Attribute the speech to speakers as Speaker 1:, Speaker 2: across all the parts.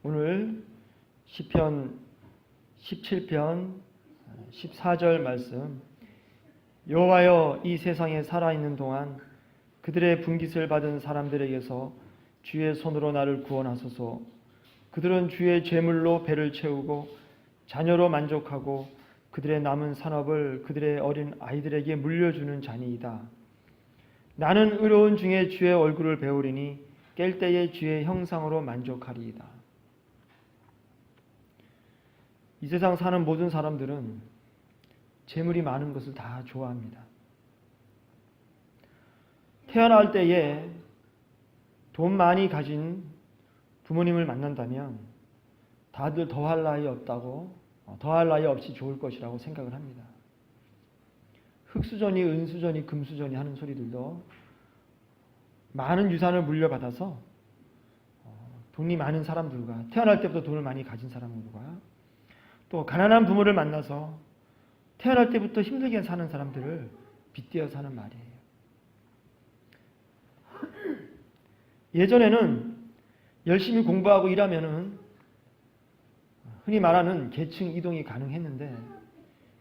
Speaker 1: 오늘 시편 17편 14절 말씀. 여호와여, 이 세상에 살아있는 동안 그들의 분깃을 받은 사람들에게서 주의 손으로 나를 구원하소서. 그들은 주의 재물로 배를 채우고 자녀로 만족하고 그들의 남은 산업을 그들의 어린 아이들에게 물려주는 자니이다. 나는 의로운 중에 주의 얼굴을 배우리니 깰 때에 주의 형상으로 만족하리이다. 이 세상 사는 모든 사람들은 재물이 많은 것을 다 좋아합니다. 태어날 때에 돈 많이 가진 부모님을 만난다면 다들 더할 나위 없다고, 더할 나위 없이 좋을 것이라고 생각을 합니다. 흙수저니 은수저니 금수저니 하는 소리들도 많은 유산을 물려받아서 돈이 많은 사람들과, 태어날 때부터 돈을 많이 가진 사람들과, 또 가난한 부모를 만나서 태어날 때부터 힘들게 사는 사람들을 빗대어서 하는 말이에요. 예전에는 열심히 공부하고 일하면은 흔히 말하는 계층 이동이 가능했는데,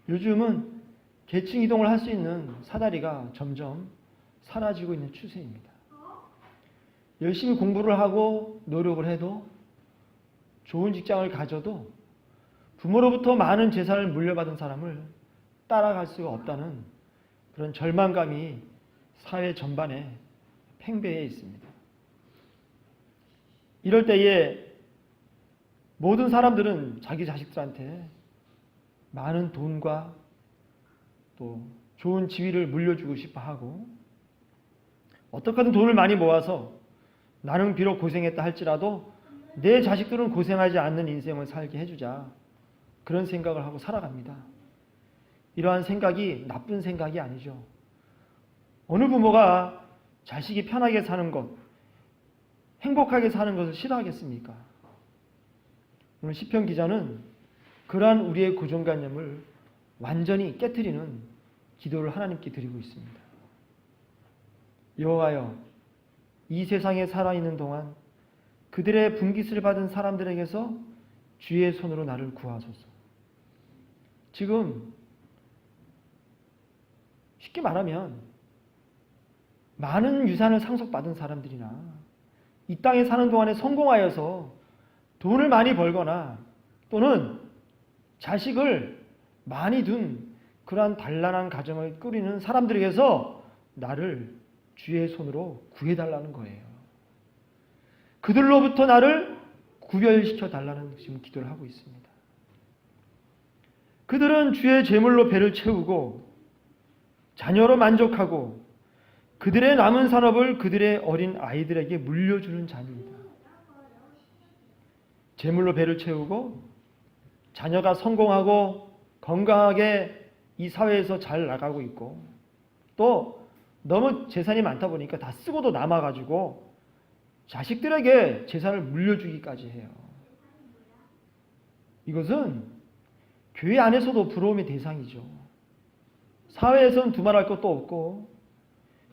Speaker 1: 요즘은 계층 이동을 할 수 있는 사다리가 점점 사라지고 있는 추세입니다. 열심히 공부를 하고 노력을 해도, 좋은 직장을 가져도 부모로부터 많은 재산을 물려받은 사람을 따라갈 수가 없다는 그런 절망감이 사회 전반에 팽배해 있습니다. 이럴 때에 모든 사람들은 자기 자식들한테 많은 돈과 또 좋은 지위를 물려주고 싶어 하고, 어떻게든 돈을 많이 모아서 나는 비록 고생했다 할지라도 내 자식들은 고생하지 않는 인생을 살게 해주자, 그런 생각을 하고 살아갑니다. 이러한 생각이 나쁜 생각이 아니죠. 어느 부모가 자식이 편하게 사는 것, 행복하게 사는 것을 싫어하겠습니까? 오늘 시편 기자는 그러한 우리의 고정관념을 완전히 깨트리는 기도를 하나님께 드리고 있습니다. 여호와여, 이 세상에 살아있는 동안 그들의 분깃을 받은 사람들에게서 주의 손으로 나를 구하소서. 지금 쉽게 말하면 많은 유산을 상속받은 사람들이나 이 땅에 사는 동안에 성공하여서 돈을 많이 벌거나 또는 자식을 많이 둔 그러한 단란한 가정을 꾸리는 사람들에게서 나를 주의 손으로 구해달라는 거예요. 그들로부터 나를 구별시켜 달라는 지금 기도를 하고 있습니다. 그들은 주의 재물로 배를 채우고 자녀로 만족하고 그들의 남은 산업을 그들의 어린 아이들에게 물려주는 자입니다. 재물로 배를 채우고 자녀가 성공하고 건강하게 이 사회에서 잘 나가고 있고, 또 너무 재산이 많다 보니까 다 쓰고도 남아가지고 자식들에게 재산을 물려주기까지 해요. 이것은 교회 안에서도 부러움의 대상이죠. 사회에서는 두말할 것도 없고,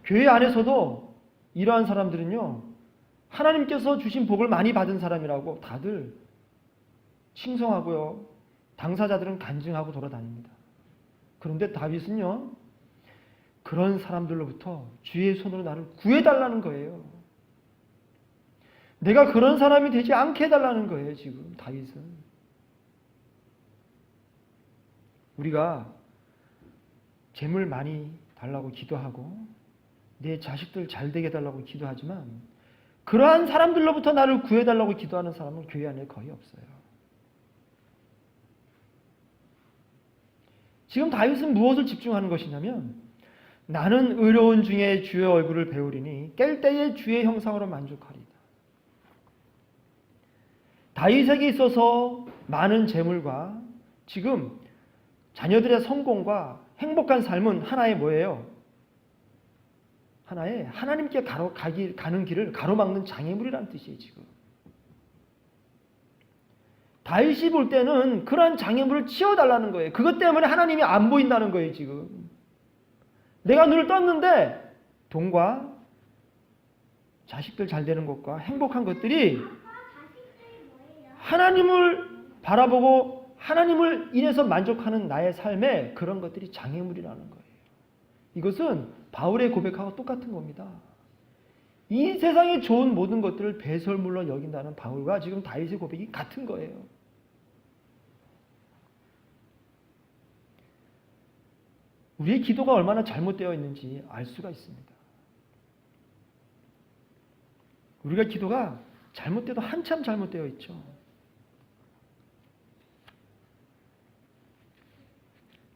Speaker 1: 교회 안에서도 이러한 사람들은요, 하나님께서 주신 복을 많이 받은 사람이라고 다들 칭송하고요, 당사자들은 간증하고 돌아다닙니다. 그런데 다윗은요, 그런 사람들로부터 주의 손으로 나를 구해달라는 거예요. 내가 그런 사람이 되지 않게 해달라는 거예요, 지금 다윗은. 우리가 재물 많이 달라고 기도하고 내 자식들 잘 되게 해달라고 기도하지만, 그러한 사람들로부터 나를 구해달라고 기도하는 사람은 교회 안에 거의 없어요. 지금 다윗은 무엇을 집중하는 것이냐면, 나는 의로운 중에 주의 얼굴을 배우리니 깰 때에 주의 형상으로 만족하리다. 다윗에게 있어서 많은 재물과 지금 자녀들의 성공과 행복한 삶은 하나의 뭐예요? 하나의 하나님께 가는 길을 가로막는 장애물이라는 뜻이에요, 지금. 다윗이 볼 때는 그러한 장애물을 치워달라는 거예요. 그것 때문에 하나님이 안 보인다는 거예요, 지금. 내가 눈을 떴는데 돈과 자식들 잘 되는 것과 행복한 것들이 하나님을 바라보고 하나님을 인해서 만족하는 나의 삶에 그런 것들이 장애물이라는 거예요. 이것은 바울의 고백하고 똑같은 겁니다. 이 세상에 좋은 모든 것들을 배설물로 여긴다는 바울과 지금 다윗의 고백이 같은 거예요. 우리의 기도가 얼마나 잘못되어 있는지 알 수가 있습니다. 우리가 기도가 잘못돼도 한참 잘못되어 있죠.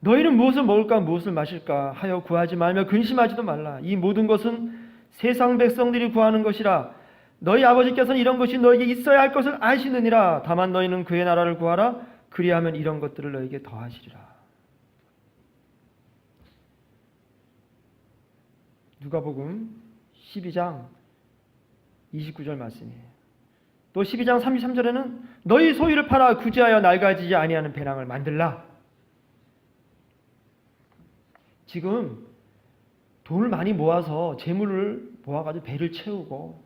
Speaker 1: 너희는 무엇을 먹을까 무엇을 마실까 하여 구하지 말며 근심하지도 말라. 이 모든 것은 세상 백성들이 구하는 것이라. 너희 아버지께서는 이런 것이 너에게 있어야 할 것을 아시느니라. 다만 너희는 그의 나라를 구하라. 그리하면 이런 것들을 너에게 더하시리라. 누가복음 12장 29절 말씀이에요. 또 12장 33절에는 너희 소유를 팔아 구제하여 낡아지지 아니하는 배낭을 만들라. 지금 돈을 많이 모아서 재물을 모아가지고 배를 채우고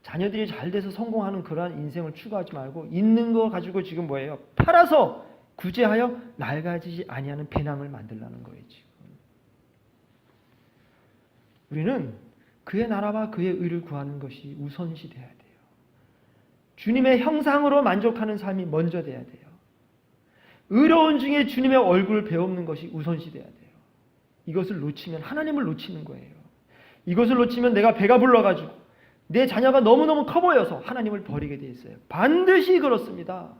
Speaker 1: 자녀들이 잘 돼서 성공하는 그러한 인생을 추구하지 말고 있는 거 가지고 지금 뭐예요? 팔아서 구제하여 낡아지지 아니하는 배낭을 만들라는 거예요. 지금 우리는 그의 나라와 그의 의를 구하는 것이 우선시 돼야 돼요. 주님의 형상으로 만족하는 삶이 먼저 돼야 돼요. 의로운 중에 주님의 얼굴을 배우는 것이 우선시 돼야 돼요. 이것을 놓치면 하나님을 놓치는 거예요. 이것을 놓치면 내가 배가 불러가지고 내 자녀가 너무너무 커 보여서 하나님을 버리게 돼 있어요. 반드시 그렇습니다.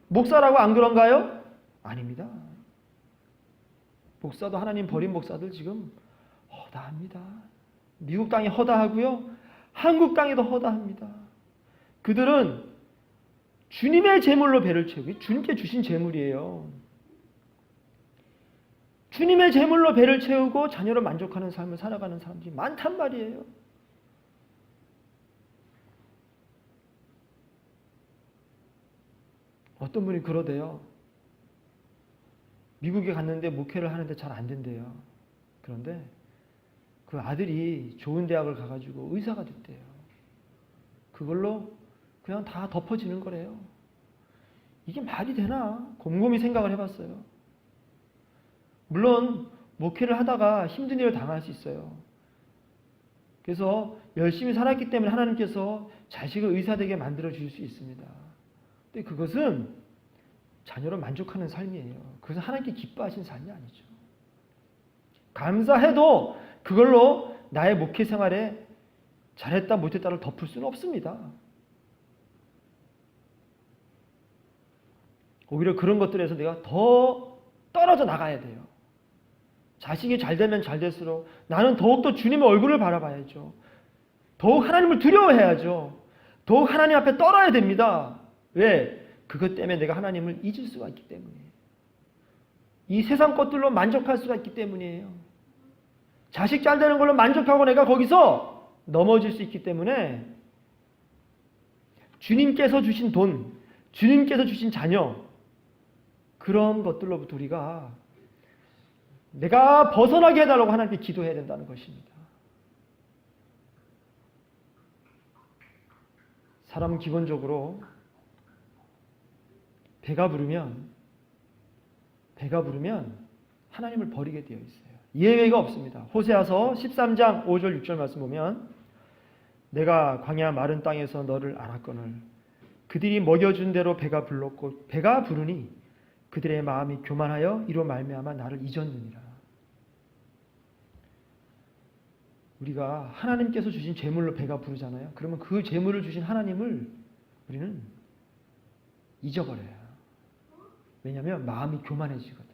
Speaker 1: 목사라고 안 그런가요? 아닙니다. 목사도 하나님 버린 목사들 지금 허다합니다. 미국 땅이 허다하고요. 한국 땅에도 허다합니다. 그들은 주님의 제물로 배를 채우고 주님께 주신 제물이에요. 주님의 제물로 배를 채우고 자녀로 만족하는 삶을 살아가는 사람들이 많단 말이에요. 어떤 분이 그러대요. 미국에 갔는데 목회를 하는데 잘 안 된대요. 그런데 그 아들이 좋은 대학을 가가지고 의사가 됐대요. 그걸로 그냥 다 덮어지는 거래요. 이게 말이 되나? 곰곰이 생각을 해봤어요. 물론 목회를 하다가 힘든 일을 당할 수 있어요. 그래서 열심히 살았기 때문에 하나님께서 자식을 의사되게 만들어 주실 수 있습니다. 근데 그것은 자녀로 만족하는 삶이에요. 그것은 하나님께 기뻐하신 삶이 아니죠. 감사해도 그걸로 나의 목회 생활에 잘했다 못했다를 덮을 수는 없습니다. 오히려 그런 것들에서 내가 더 떨어져 나가야 돼요. 자식이 잘 되면 잘 될수록 나는 더욱더 주님의 얼굴을 바라봐야죠. 더욱 하나님을 두려워해야죠. 더욱 하나님 앞에 떨어야 됩니다. 왜? 그것 때문에 내가 하나님을 잊을 수가 있기 때문이에요. 이 세상 것들로 만족할 수가 있기 때문이에요. 자식 잘 되는 걸로 만족하고 내가 거기서 넘어질 수 있기 때문에 주님께서 주신 돈, 주님께서 주신 자녀, 그런 것들로부터 우리가 내가 벗어나게 해달라고 하나님께 기도해야 된다는 것입니다. 사람은 기본적으로 배가 부르면 하나님을 버리게 되어 있어요. 예외가 없습니다. 호세아서 13장 5절 6절 말씀 보면 내가 광야 마른 땅에서 너를 알았거늘 그들이 먹여준 대로 배가 불렀고 배가 부르니 그들의 마음이 교만하여 이로 말미암아 나를 잊었느니라. 우리가 하나님께서 주신 재물로 배가 부르잖아요. 그러면 그 재물을 주신 하나님을 우리는 잊어버려요. 왜냐하면 마음이 교만해지거든.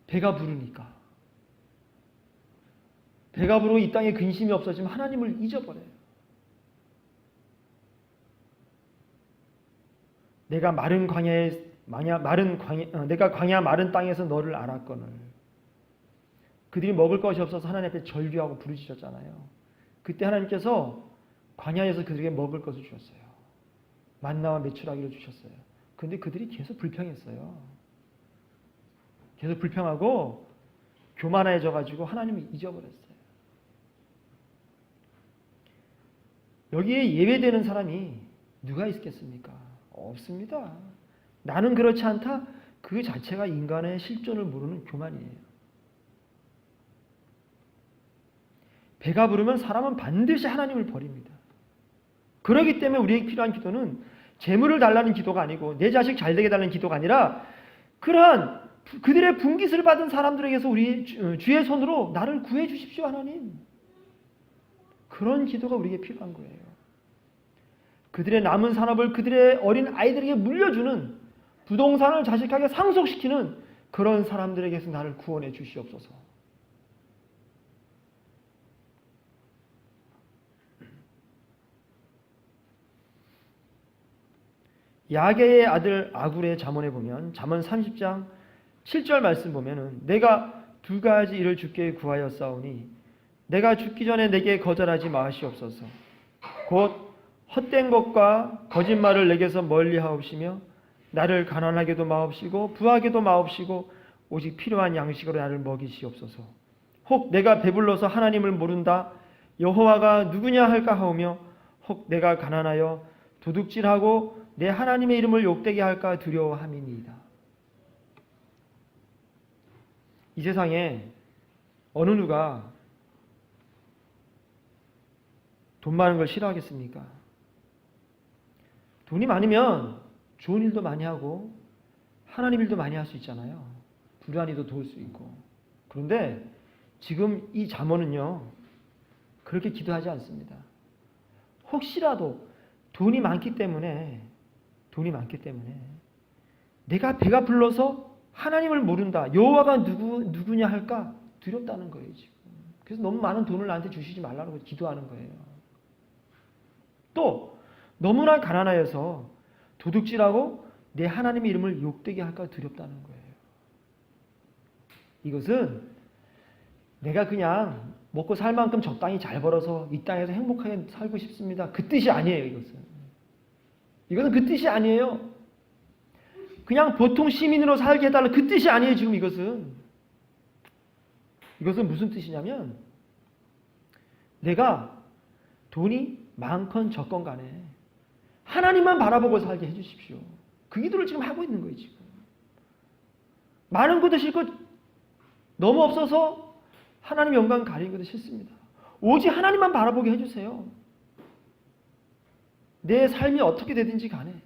Speaker 1: 배가 부르니까. 배가 부르고 이 땅에 근심이 없어지면 하나님을 잊어버려요. 내가 광야 마른 땅에서 너를 알았거늘. 그들이 먹을 것이 없어서 하나님 앞에 절규하고 부르짖었잖아요. 그때 하나님께서 광야에서 그들에게 먹을 것을 주셨어요. 만나와 메추라기를 주셨어요. 그런데 그들이 계속 불평했어요. 계속 불평하고 교만해져가지고 하나님을 잊어버렸어요. 여기에 예외되는 사람이 누가 있겠습니까? 없습니다. 나는 그렇지 않다. 그 자체가 인간의 실존을 모르는 교만이에요. 배가 부르면 사람은 반드시 하나님을 버립니다. 그렇기 때문에 우리에게 필요한 기도는 재물을 달라는 기도가 아니고 내 자식 잘 되게 달라는 기도가 아니라 그러한 그들의 분깃을 받은 사람들에게서 우리 주의 손으로 나를 구해 주십시오 하나님. 그런 기도가 우리에게 필요한 거예요. 그들의 남은 산업을 그들의 어린 아이들에게 물려주는 부동산을 자식에게 상속시키는 그런 사람들에게서 나를 구원해 주시옵소서. 야게의 아들 아굴의 잠언에 보면 잠언 30장 7절 말씀 보면은 내가 두 가지 일을 주께 구하였사오니 내가 죽기 전에 내게 거절하지 마시옵소서. 곧 헛된 것과 거짓말을 내게서 멀리하옵시며 나를 가난하게도 마옵시고 부하게도 마옵시고 오직 필요한 양식으로 나를 먹이시옵소서. 혹 내가 배불러서 하나님을 모른다 여호와가 누구냐 할까 하오며 혹 내가 가난하여 도둑질하고 내 하나님의 이름을 욕되게 할까 두려워함이니이다. 이 세상에 어느 누가 돈 많은 걸 싫어하겠습니까? 돈이 많으면 좋은 일도 많이 하고 하나님 일도 많이 할 수 있잖아요. 불우한 이도 도울 수 있고. 그런데 지금 이 잠언은요 그렇게 기도하지 않습니다. 혹시라도 돈이 많기 때문에 내가 배가 불러서 하나님을 모른다. 여호와가 누구냐 할까 두렵다는 거예요 지금. 그래서 너무 많은 돈을 나한테 주시지 말라고 기도하는 거예요. 또 너무나 가난하여서 도둑질하고 내 하나님의 이름을 욕되게 할까 두렵다는 거예요. 이것은 내가 그냥 먹고 살 만큼 적당히 잘 벌어서 이 땅에서 행복하게 살고 싶습니다. 그 뜻이 아니에요. 이것은 그 뜻이 아니에요. 그냥 보통 시민으로 살게 해달라 그 뜻이 아니에요. 지금 이것은 무슨 뜻이냐면 내가 돈이 많건 적건 간에 하나님만 바라보고 살게 해주십시오. 그 기도를 지금 하고 있는 거예요. 지금 많은 것도 싫고 너무 없어서 하나님 영광 가리는 것도 싫습니다. 오직 하나님만 바라보게 해주세요. 내 삶이 어떻게 되든지 간에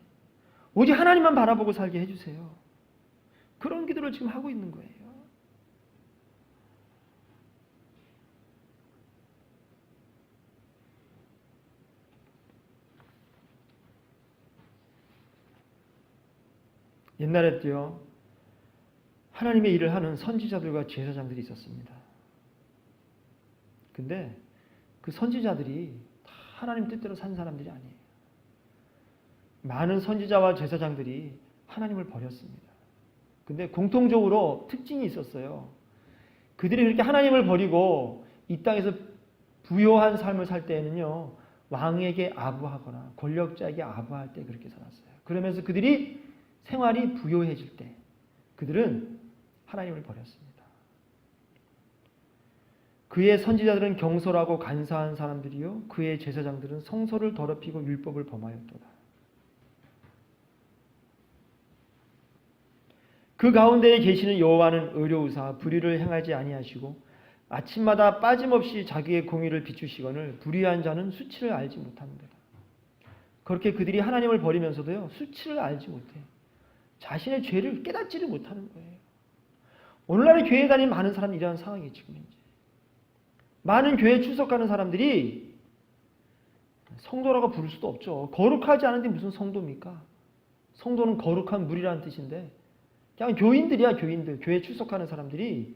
Speaker 1: 오직 하나님만 바라보고 살게 해주세요. 그런 기도를 지금 하고 있는 거예요. 옛날에도요 하나님의 일을 하는 선지자들과 제사장들이 있었습니다. 근데 그 선지자들이 다 하나님 뜻대로 산 사람들이 아니에요. 많은 선지자와 제사장들이 하나님을 버렸습니다. 근데 공통적으로 특징이 있었어요. 그들이 그렇게 하나님을 버리고 이 땅에서 부요한 삶을 살 때에는요 왕에게 아부하거나 권력자에게 아부할 때 그렇게 살았어요. 그러면서 그들이 생활이 부요해질 때 그들은 하나님을 버렸습니다. 그의 선지자들은 경솔하고 간사한 사람들이요 그의 제사장들은 성소를 더럽히고 율법을 범하였도다. 그 가운데에 계시는 여호와는 의로우사 불의를 행하지 아니하시고 아침마다 빠짐없이 자기의 공의를 비추시거늘 불의한 자는 수치를 알지 못합니다. 그렇게 그들이 하나님을 버리면서도요 수치를 알지 못해요. 자신의 죄를 깨닫지를 못하는 거예요. 오늘날의 교회에 다니는 많은 사람이 이러한 상황이 지금 현재. 많은 교회에 출석하는 사람들이 성도라고 부를 수도 없죠. 거룩하지 않은데 무슨 성도입니까? 성도는 거룩한 물이라는 뜻인데 그냥 교인들이야. 교인들. 교회에 출석하는 사람들이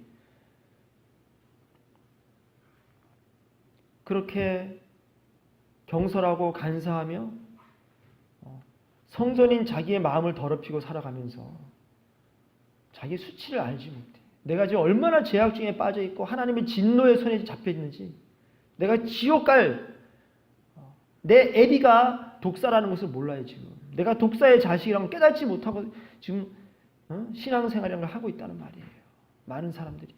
Speaker 1: 그렇게 경솔하고 간사하며 성전인 자기의 마음을 더럽히고 살아가면서 자기의 수치를 알지 못해. 내가 지금 얼마나 죄악 중에 빠져 있고 하나님의 진노의 손에 잡혀 있는지, 내가 지옥 갈 내 애비가 독사라는 것을 몰라요. 지금 내가 독사의 자식이라고 깨닫지 못하고 지금 신앙생활이라는 걸 하고 있다는 말이에요. 많은 사람들이.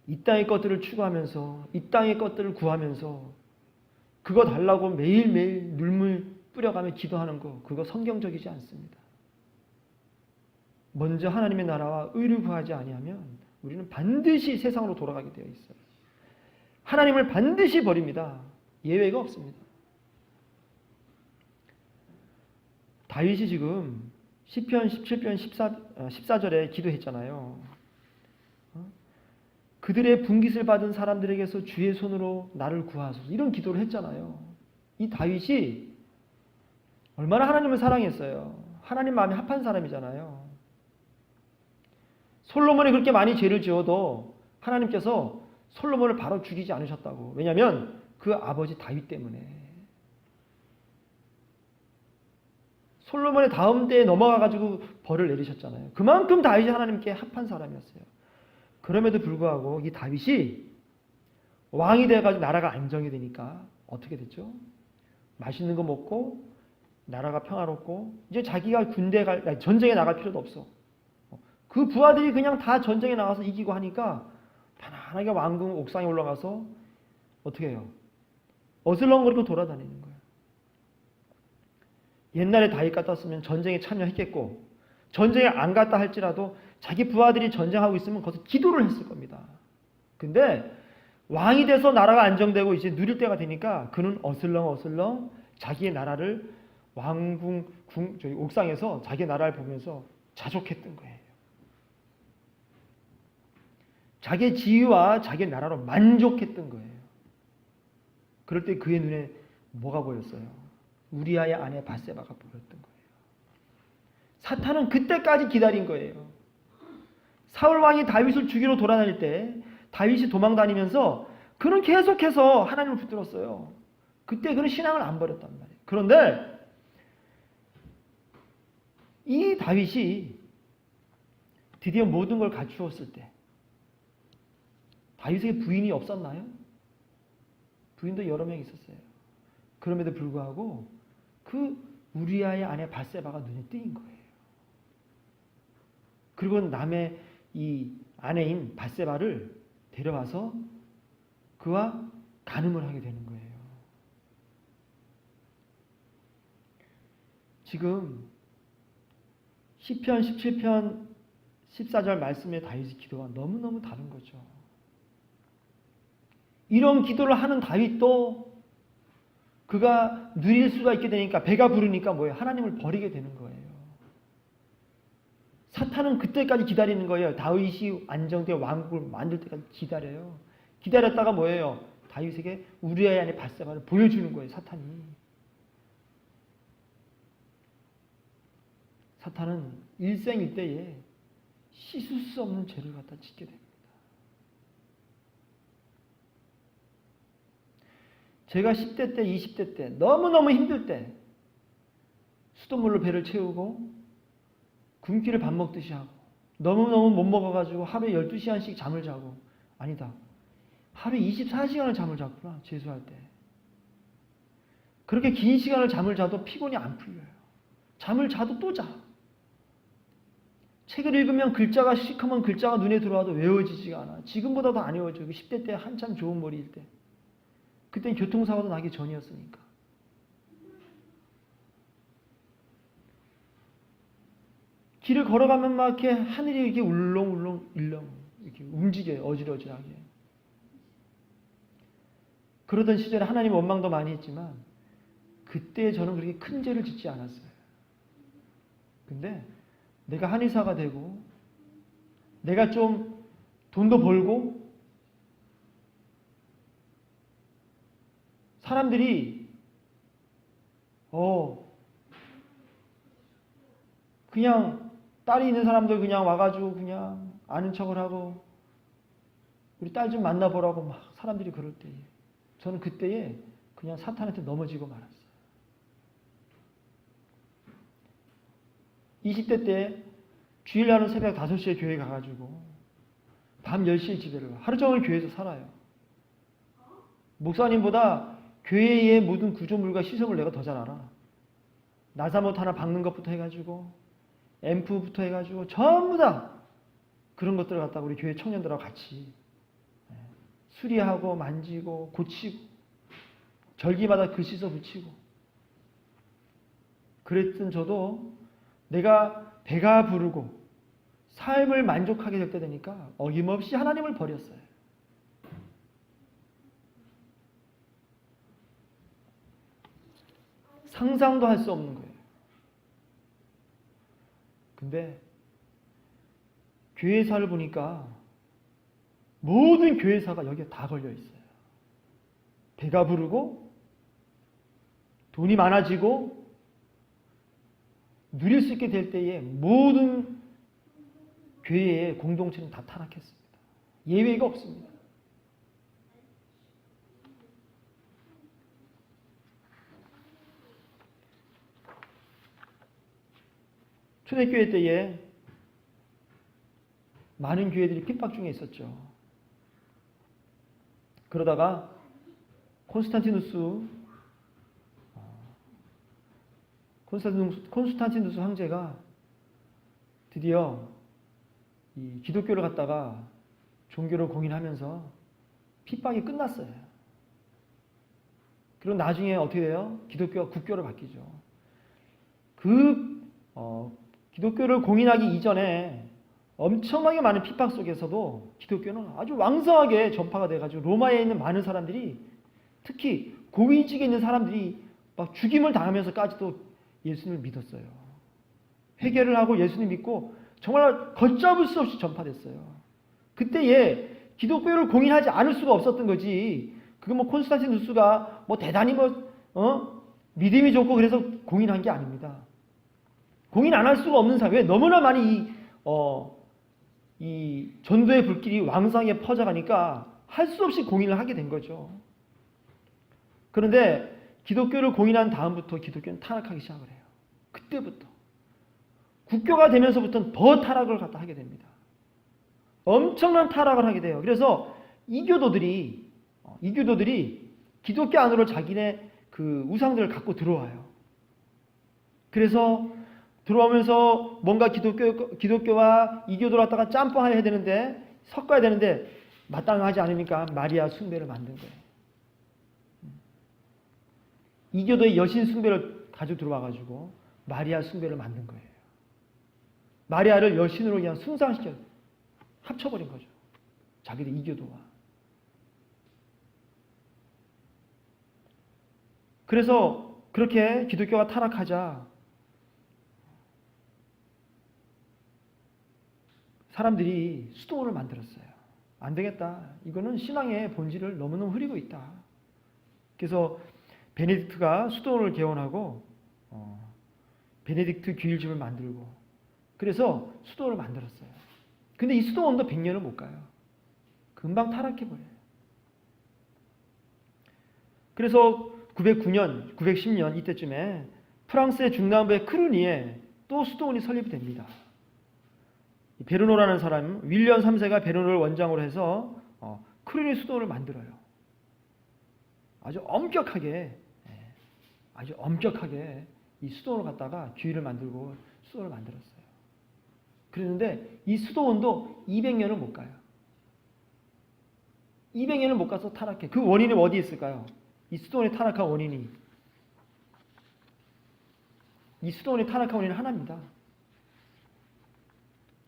Speaker 1: 이 땅의 것들을 추구하면서 이 땅의 것들을 구하면서 그거 달라고 매일매일 눈물 뿌려가며 기도하는 거, 그거 성경적이지 않습니다. 먼저 하나님의 나라와 의를 구하지 아니하면 우리는 반드시 세상으로 돌아가게 되어 있어요. 하나님을 반드시 버립니다. 예외가 없습니다. 다윗이 지금 시편 17편 14절에 기도했잖아요. 그들의 분깃을 받은 사람들에게서 주의 손으로 나를 구하소서, 이런 기도를 했잖아요. 이 다윗이 얼마나 하나님을 사랑했어요. 하나님 마음에 합한 사람이잖아요. 솔로몬이 그렇게 많이 죄를 지어도 하나님께서 솔로몬을 바로 죽이지 않으셨다고. 왜냐하면 그 아버지 다윗 때문에. 솔로몬의 다음 때에 넘어가가지고 벌을 내리셨잖아요. 그만큼 다윗이 하나님께 합한 사람이었어요. 그럼에도 불구하고 이 다윗이 왕이 돼가지고 나라가 안정이 되니까 어떻게 됐죠? 맛있는 거 먹고 나라가 평화롭고 이제 자기가 전쟁에 나갈 필요도 없어. 그 부하들이 그냥 다 전쟁에 나가서 이기고 하니까 편안하게 왕궁 옥상에 올라가서 어떻게 해요? 어슬렁거리고 돌아다니는 거예요. 옛날에 다윗 같았으면 전쟁에 참여했겠고, 전쟁에 안 갔다 할지라도 자기 부하들이 전쟁하고 있으면 거기서 기도를 했을 겁니다. 근데 왕이 돼서 나라가 안정되고 이제 누릴 때가 되니까 그는 어슬렁 자기의 나라를 왕궁 옥상에서 자기의 나라를 보면서 자족했던 거예요. 자기의 지위와 자기의 나라로 만족했던 거예요. 그럴 때 그의 눈에 뭐가 보였어요? 우리아의 아내 밧세바가 보였던 거예요. 사탄은 그때까지 기다린 거예요. 사울 왕이 다윗을 죽이러 돌아다닐 때 다윗이 도망다니면서 그는 계속해서 하나님을 붙들었어요. 그때 그는 신앙을 안 버렸단 말이에요. 그런데 이 다윗이 드디어 모든 걸 갖추었을 때 다윗에게 부인이 없었나요? 부인도 여러 명 있었어요. 그럼에도 불구하고 그 우리아의 아내 밧세바가 눈에 띄인 거예요. 그리고 남의 이 아내인 밧세바를 데려와서 그와 간음을 하게 되는 거예요. 지금 시편 17편 14절 말씀의 다윗의 기도와 너무너무 다른 거죠. 이런 기도를 하는 다윗도 그가 누릴 수가 있게 되니까 배가 부르니까 뭐예요? 하나님을 버리게 되는 거예요. 사탄은 그때까지 기다리는 거예요. 다윗이 안정되어 왕국을 만들 때까지 기다려요. 기다렸다가 뭐예요? 다윗에게 우리아의 아내 밧세바를 보여주는 거예요. 사탄은 일생일대에 씻을 수 없는 죄를 갖다 짓게 됩니다. 제가 10대 때, 20대 때 너무너무 힘들 때 수돗물로 배를 채우고 굶기를 밥 먹듯이 하고 너무너무 못 먹어가지고 하루에 12시간씩 잠을 자고, 아니다, 하루에 24시간을 잠을 잤구나, 재수할 때. 그렇게 긴 시간을 잠을 자도 피곤이 안 풀려요. 잠을 자도 또 자. 책을 읽으면 글자가 시커먼 글자가 눈에 들어와도 외워지지가 않아. 지금보다도 안 외워져요. 10대 때 한참 좋은 머리일 때. 그때는 교통사고도 나기 전이었으니까. 길을 걸어가면 막 이렇게 하늘이 이렇게 울렁울렁 이렇게 움직여요. 어지러지하게. 그러던 시절에 하나님 원망도 많이 했지만 그때 저는 그렇게 큰 죄를 짓지 않았어요. 근데 내가 한의사가 되고 내가 좀 돈도 벌고 사람들이 그냥 딸이 있는 사람들 그냥 와가지고 그냥 아는 척을 하고 우리 딸 좀 만나보라고 막 사람들이 그럴 때에 저는 그때에 그냥 사탄한테 넘어지고 말았어요. 20대 때 주일날은 새벽 5시에 교회 가가지고 밤 10시에 집에를 가. 하루 종일 교회에서 살아요. 목사님보다 교회의 모든 구조물과 시설을 내가 더 잘 알아. 나사못 하나 박는 것부터 해가지고 앰프부터 해가지고 전부 다 그런 것들을 갖다가 우리 교회 청년들하고 같이 수리하고 만지고 고치고 절기마다 글 씻어 붙이고 그랬던 저도 내가 배가 부르고 삶을 만족하게 될 때 되니까 어김없이 하나님을 버렸어요. 상상도 할 수 없는 거예요. 근데 교회사를 보니까 모든 교회사가 여기에 다 걸려 있어요. 배가 부르고 돈이 많아지고 누릴 수 있게 될 때에 모든 교회의 공동체는 다 타락했습니다. 예외가 없습니다. 초대교회 때에 많은 교회들이 핍박 중에 있었죠. 그러다가 콘스탄티누스 황제가 드디어 이 기독교를 갖다가 종교를 공인하면서 핍박이 끝났어요. 그리고 나중에 어떻게 돼요? 기독교가 국교를 바뀌죠. 기독교를 공인하기 이전에 엄청나게 많은 핍박 속에서도 기독교는 아주 왕성하게 전파가 돼가지고 로마에 있는 많은 사람들이 특히 고위직에 있는 사람들이 막 죽임을 당하면서까지도 예수님을 믿었어요. 회개를 하고 예수님 믿고 정말 걷잡을 수 없이 전파됐어요. 그때에 기독교를 공인하지 않을 수가 없었던 거지. 그거 뭐 콘스탄티누스가 뭐 대단히 믿음이 좋고 그래서 공인한 게 아닙니다. 공인 안 할 수가 없는 사회. 너무나 많이 이 전도의 불길이 왕성하게 퍼져가니까 할 수 없이 공인을 하게 된 거죠. 그런데 기독교를 공인한 다음부터 기독교는 타락하기 시작을 해요. 그때부터. 국교가 되면서부터는 더 타락을 갖다 하게 됩니다. 엄청난 타락을 하게 돼요. 그래서 이교도들이 기독교 안으로 자기네 그 우상들을 갖고 들어와요. 그래서 들어오면서 뭔가 기독교와 이교도를 갖다가 짬뽕해야 되는데 섞어야 되는데 마땅하지 않으니까 마리아 숭배를 만든 거예요. 이교도의 여신 숭배를 가지고 들어와가지고 마리아 숭배를 만든 거예요. 마리아를 여신으로 그냥 숭상시켜 합쳐버린 거죠. 자기들 이교도와. 그래서 그렇게 기독교가 타락하자 사람들이 수도원을 만들었어요. 안 되겠다. 이거는 신앙의 본질을 너무너무 흐리고 있다. 그래서 베네딕트가 수도원을 개원하고 베네딕트 귀일집을 만들고 그래서 수도원을 만들었어요. 근데 이 수도원도 100년을 못 가요. 금방 타락해버려요. 그래서 909년, 910년 이때쯤에 프랑스의 중남부의 크루니에 또 수도원이 설립이 됩니다. 베르노라는 사람, 윌리엄 3세가 베르노를 원장으로 해서 크루니 수도원을 만들어요. 아주 엄격하게 이 수도원을 갖다가 규율을 만들고 수도원을 만들었어요. 그랬는데 이 수도원도 200년을 못 가요. 200년을 못 가서 타락해. 그 원인이 어디에 있을까요? 이 수도원이 타락한 원인은 하나입니다.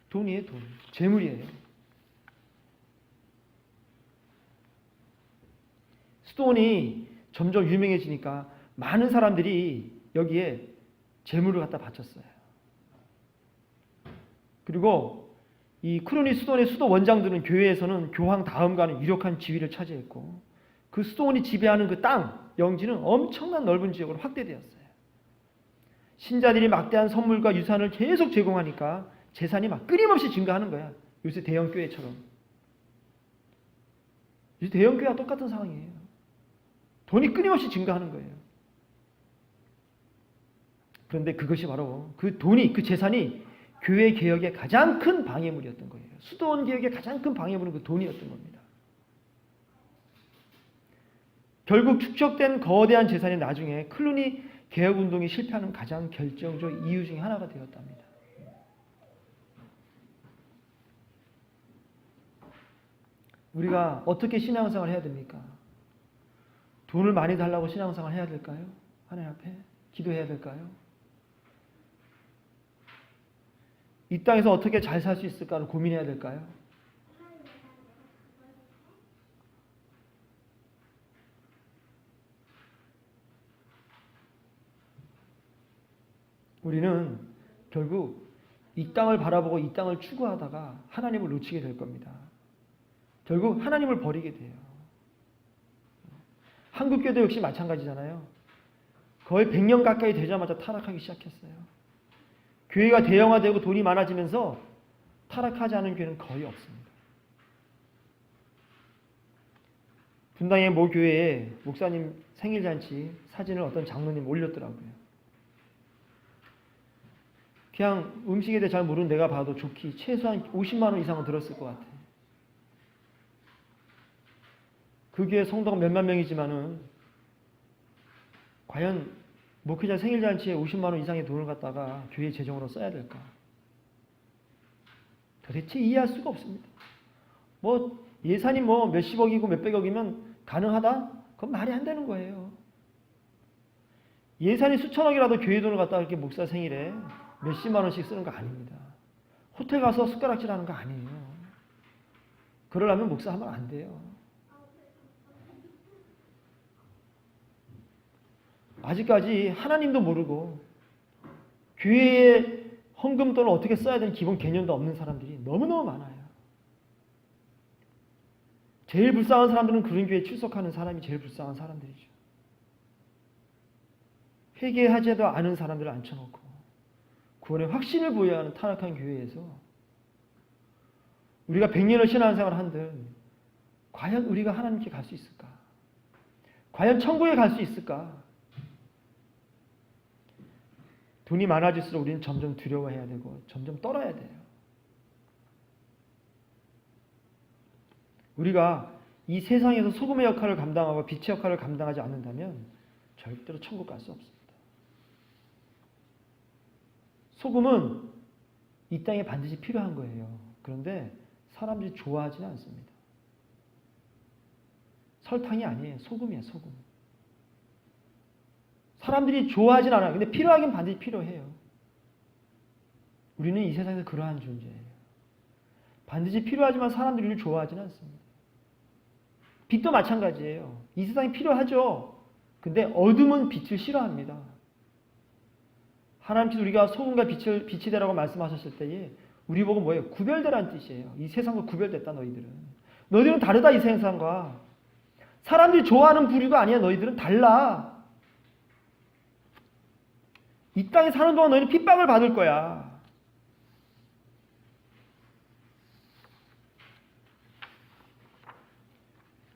Speaker 1: 돈이에요, 돈. 재물이에요. 수도원이 점점 유명해지니까 많은 사람들이 여기에 재물을 갖다 바쳤어요. 그리고 이 크루니 수도원의 수도 원장들은 교회에서는 교황 다음가는 유력한 지위를 차지했고 그 수도원이 지배하는 그 땅, 영지는 엄청난 넓은 지역으로 확대되었어요. 신자들이 막대한 선물과 유산을 계속 제공하니까 재산이 막 끊임없이 증가하는 거야. 요새 대형교회처럼. 요새 대형교회와 똑같은 상황이에요. 돈이 끊임없이 증가하는 거예요. 그런데 그것이 바로 그 돈이, 그 재산이 교회 개혁의 가장 큰 방해물이었던 거예요. 수도원 개혁의 가장 큰 방해물은 그 돈이었던 겁니다. 결국 축적된 거대한 재산이 나중에 클루니 개혁운동이 실패하는 가장 결정적 이유 중에 하나가 되었답니다. 우리가 어떻게 신앙생활을 해야 됩니까? 돈을 많이 달라고 신앙생활을 해야 될까요? 하나님 앞에 기도해야 될까요? 이 땅에서 어떻게 잘 살 수 있을까를 고민해야 될까요? 우리는 결국 이 땅을 바라보고 이 땅을 추구하다가 하나님을 놓치게 될 겁니다. 결국 하나님을 버리게 돼요. 한국교도 역시 마찬가지잖아요. 거의 100년 가까이 되자마자 타락하기 시작했어요. 교회가 대형화되고 돈이 많아지면서 타락하지 않은 교회는 거의 없습니다. 분당의 모 교회에 목사님 생일잔치 사진을 어떤 장로님 올렸더라고요. 그냥 음식에 대해 잘 모르는 내가 봐도 좋기 최소한 50만 원 이상은 들었을 것 같아요. 그 교회 성도가 몇만 명이지만은 과연 목회자 생일잔치에 50만 원 이상의 돈을 갖다가 교회 재정으로 써야 될까? 도대체 이해할 수가 없습니다. 예산이 몇십억이고 몇백억이면 가능하다? 그건 말이 안 되는 거예요. 예산이 수천억이라도 교회 돈을 갖다가 이렇게 목사 생일에 몇십만 원씩 쓰는 거 아닙니다. 호텔 가서 숟가락질 하는 거 아니에요. 그러려면 목사 하면 안 돼요. 아직까지 하나님도 모르고 교회의 헌금 돈을 어떻게 써야 되는 기본 개념도 없는 사람들이 너무너무 많아요. 제일 불쌍한 사람들은 그런 교회에 출석하는 사람이 제일 불쌍한 사람들이죠. 회개하지도 않은 사람들을 앉혀놓고 구원의 확신을 보여야 하는 타락한 교회에서 우리가 100년을 신앙생활을 한들 과연 우리가 하나님께 갈 수 있을까? 과연 천국에 갈 수 있을까? 돈이 많아질수록 우리는 점점 두려워해야 되고 점점 떨어야 돼요. 우리가 이 세상에서 소금의 역할을 감당하고 빛의 역할을 감당하지 않는다면 절대로 천국 갈 수 없습니다. 소금은 이 땅에 반드시 필요한 거예요. 그런데 사람들이 좋아하지는 않습니다. 설탕이 아니에요. 소금이에요. 소금. 사람들이 좋아하진 않아요. 근데 필요하긴 반드시 필요해요. 우리는 이 세상에서 그러한 존재예요. 반드시 필요하지만 사람들이 우리를 좋아하지는 않습니다. 빛도 마찬가지예요. 이 세상이 필요하죠. 근데 어둠은 빛을 싫어합니다. 하나님께서 우리가 소금과 빛이 되라고 말씀하셨을 때에 우리 보고 뭐예요? 구별되라는 뜻이에요. 이 세상과 구별됐다 너희들은. 너희들은 다르다 이 세상과. 사람들이 좋아하는 부류가 아니야. 너희들은 달라. 이 땅에 사는 동안 너희는 핍박을 받을 거야.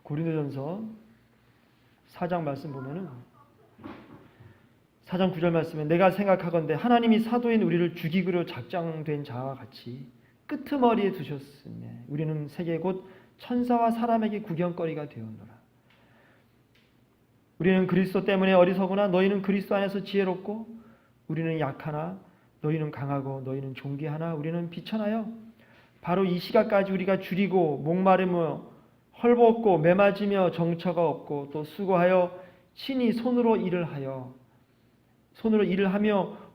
Speaker 1: 고린도전서 4장 말씀 보면은 4장 9절 말씀에 내가 생각하건대 하나님이 사도인 우리를 죽이기로 작정된 자와 같이 끄트머리에 두셨으며 우리는 세계 곧 천사와 사람에게 구경거리가 되었노라. 우리는 그리스도 때문에 어리석으나 너희는 그리스도 안에서 지혜롭고 우리는 약하나 너희는 강하고 너희는 존귀하나 우리는 비천하여 바로 이 시각까지 우리가 줄이고 목마르며 헐벗고 매맞으며 정처가 없고 또 수고하여 친히 손으로 일을 하며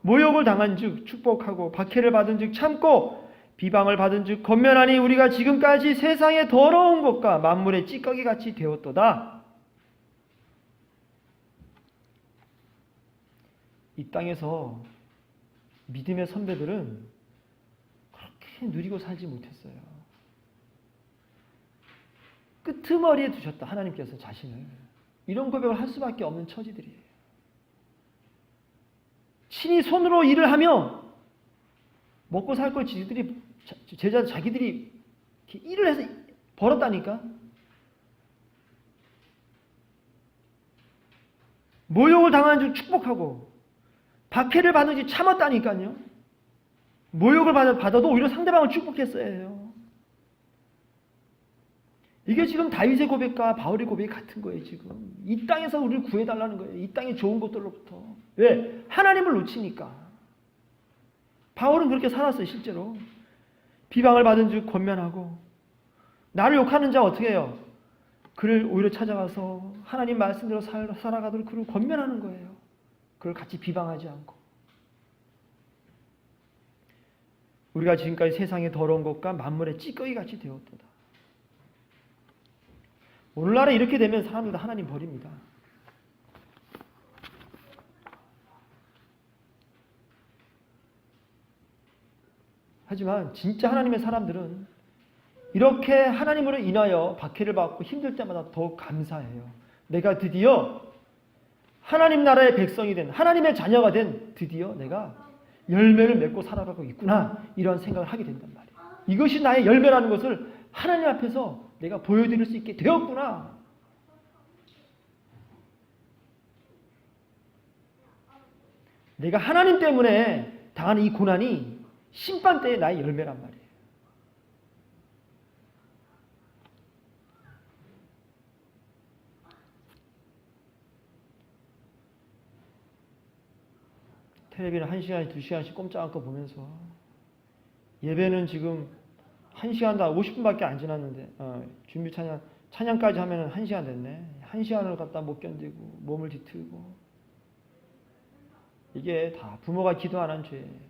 Speaker 1: 모욕을 당한즉 축복하고 박해를 받은즉 참고 비방을 받은즉 권면하니 우리가 지금까지 세상의 더러운 것과 만물의 찌꺼기 같이 되었도다. 이 땅에서 믿음의 선배들은 그렇게 누리고 살지 못했어요. 끄트머리에 두셨다. 하나님께서 자신을. 이런 고백을 할 수밖에 없는 처지들이에요. 친히 손으로 일을 하며 먹고 살 걸 자기들이 일을 해서 벌었다니까. 모욕을 당한 줄 축복하고 박해를 받는지 참았다니까요. 모욕을 받아도 오히려 상대방을 축복했어야 해요. 이게 지금 다윗의 고백과 바울의 고백이 같은 거예요. 지금 이 땅에서 우리를 구해달라는 거예요. 이 땅의 좋은 것들로부터. 왜? 하나님을 놓치니까. 바울은 그렇게 살았어요. 실제로. 비방을 받은 즉 권면하고 나를 욕하는 자 어떻게 해요? 그를 오히려 찾아가서 하나님 말씀대로 살아가도록 그를 권면하는 거예요. 그걸 같이 비방하지 않고. 우리가 지금까지 세상의 더러운 것과 만물의 찌꺼기 같이 되었도다. 오늘날에 이렇게 되면 사람들도 하나님 버립니다. 하지만 진짜 하나님의 사람들은 이렇게 하나님으로 인하여 박해를 받고 힘들 때마다 더욱 감사해요. 내가 드디어 하나님 나라의 백성이 된, 하나님의 자녀가 된 드디어 내가 열매를 맺고 살아가고 있구나, 이런 생각을 하게 된단 말이에요. 이것이 나의 열매라는 것을 하나님 앞에서 내가 보여드릴 수 있게 되었구나. 내가 하나님 때문에 당하는 이 고난이 심판 때의 나의 열매란 말이에요. 텔레비는 1시간, 2시간씩 꼼짝않고 보면서 예배는 지금 1시간도 50분밖에 안 지났는데 준비 찬양까지 하면 1시간 됐네. 1시간을 갖다 못 견디고 몸을 뒤틀고, 이게 다 부모가 기도 안 한 죄예요.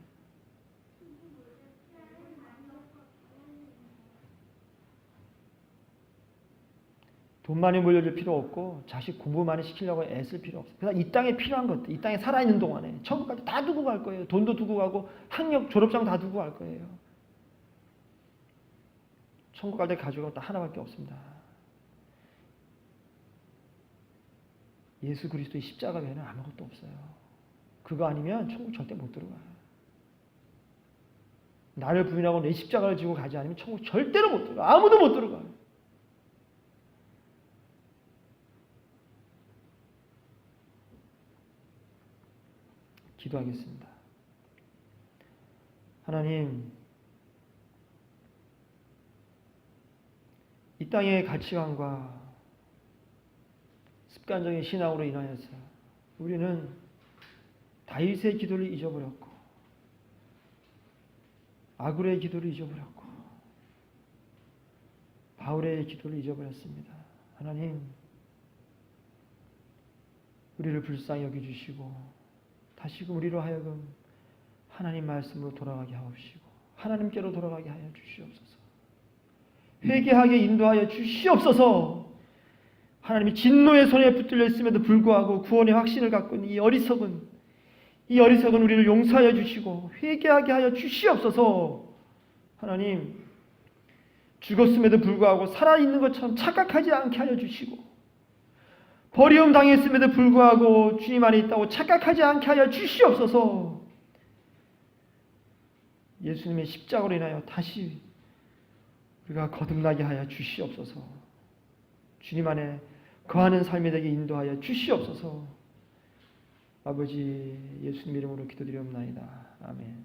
Speaker 1: 돈 많이 물려줄 필요 없고 자식 공부 많이 시키려고 애쓸 필요 없어요. 그래서 이 땅에 필요한 것들, 이 땅에 살아있는 동안에 천국까지 다 두고 갈 거예요. 돈도 두고 가고 학력, 졸업장 다 두고 갈 거예요. 천국 갈 때 가져갈 거 하나밖에 없습니다. 예수 그리스도의 십자가 외에는 아무것도 없어요. 그거 아니면 천국 절대 못 들어가요. 나를 부인하고 내 십자가를 지고 가지 않으면 천국 절대로 못 들어가요. 아무도 못 들어가요. 기도하겠습니다. 하나님, 이 땅의 가치관과 습관적인 신앙으로 인하여서 우리는 다윗의 기도를 잊어버렸고, 아굴의 기도를 잊어버렸고, 바울의 기도를 잊어버렸습니다. 하나님, 우리를 불쌍히 여겨주시고 다시금 우리로 하여금 하나님 말씀으로 돌아가게 하옵시고 하나님께로 돌아가게 하여 주시옵소서. 회개하게 인도하여 주시옵소서. 하나님이 진노의 손에 붙들려 있음에도 불구하고 구원의 확신을 갖고 있는 이 어리석은 우리를 용서하여 주시고 회개하게 하여 주시옵소서. 하나님, 죽었음에도 불구하고 살아있는 것처럼 착각하지 않게 하여 주시고, 버리움 당했음에도 불구하고 주님 안에 있다고 착각하지 않게 하여 주시옵소서. 예수님의 십자가로 인하여 다시 우리가 거듭나게 하여 주시옵소서. 주님 안에 거하는 삶이 되게 인도하여 주시옵소서. 아버지, 예수님 이름으로 기도드리옵나이다. 아멘.